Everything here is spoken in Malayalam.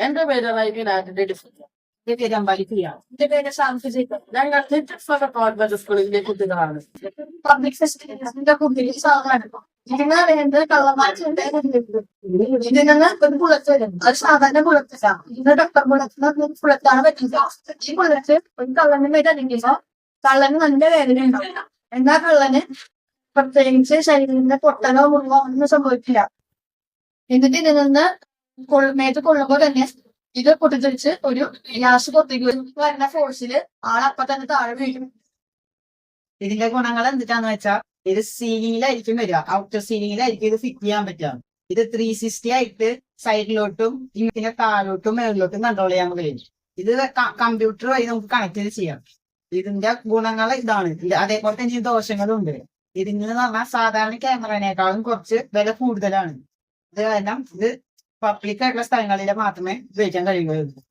എന്റെ പേര് റൈബിനാന്റെ ഡിഫറൻസ്. എന്റെ പേര് അമ്പാലിക്കയാണ്. എന്റെ പേര് സാംഫിസിക്. ഞങ്ങൾ ലിറ്റിൽ കോൺവെന്റ് സ്കൂളിലെ കുട്ടികളാണ്. പബ്ലിക് ഫെസ്റ്റിവൽസിന്റെ കുട്ടികൾ സാധനമാണ്. ഇതിന് അറിയുന്നത് കള്ളമാറ്റുണ്ട്. ഇതിൽ നിന്ന് ഒരു ബുള്ളറ്റ് വരും. അത് സാധാരണ ബുള്ളറ്റില്ല. ഇതിന് ഡോക്ടർ ബുള്ളറ്റിന് ബുള്ളറ്റാണ് പറ്റില്ല. ഈ ബുള്ളറ്റ് ഒരു കള്ളന് മേൽ അടിക്കുമ്പോ കള്ളന് നല്ല വേദന ഉണ്ടാവില്ല. എന്നാ കള്ളന് പ്രത്യേകിച്ച് ശരീരത്തിന്റെ പൊട്ടലോ മുറിവോ ഒന്നും സംഭവിക്കില്ല. എന്നിട്ട് ഇതിൽ നിന്ന് മേത്ത് കൊള്ളുമ്പോ തന്നെ ഇത് പൊട്ടിത്തെറിച്ച് ഒരു ഗ്യാസ് പൊട്ടിക്കും. വരുന്ന ഫോഴ്സില് ആളപ്പം തന്നെ താഴെ വീഴും. ഇതിന്റെ ഗുണങ്ങൾ എന്തിട്ടാന്ന് വെച്ചാൽ ഇത് സീലിംഗിലായിരിക്കും വരിക. ഔട്ടർ സീലിംഗിലായിരിക്കും ഇത് ഫിറ്റ് ചെയ്യാൻ പറ്റുക. ഇത് 360 ആയിട്ട് സൈഡിലോട്ടും പിന്നെ താഴോട്ടും മേളിലോട്ടും കൺട്രോൾ ചെയ്യാൻ കഴിയും. ഇത് കമ്പ്യൂട്ടർ വഴി നമുക്ക് കണക്ട് ചെയ്ത് ചെയ്യാം. ഇതിന്റെ ഗുണങ്ങൾ ഇതാണ്. അതേപോലെ തന്നെ ദോഷങ്ങളും ഉണ്ട്. ഇതിന് പറഞ്ഞാൽ സാധാരണ ക്യാമറേനേക്കാളും കുറച്ച് വില കൂടുതലാണ്. ഇത് കാരണം ഇത് പബ്ലിക് ആയിട്ടുള്ള സ്ഥലങ്ങളിൽ മാത്രമേ ഉപയോഗിക്കാൻ കഴിയുകയുള്ളൂ.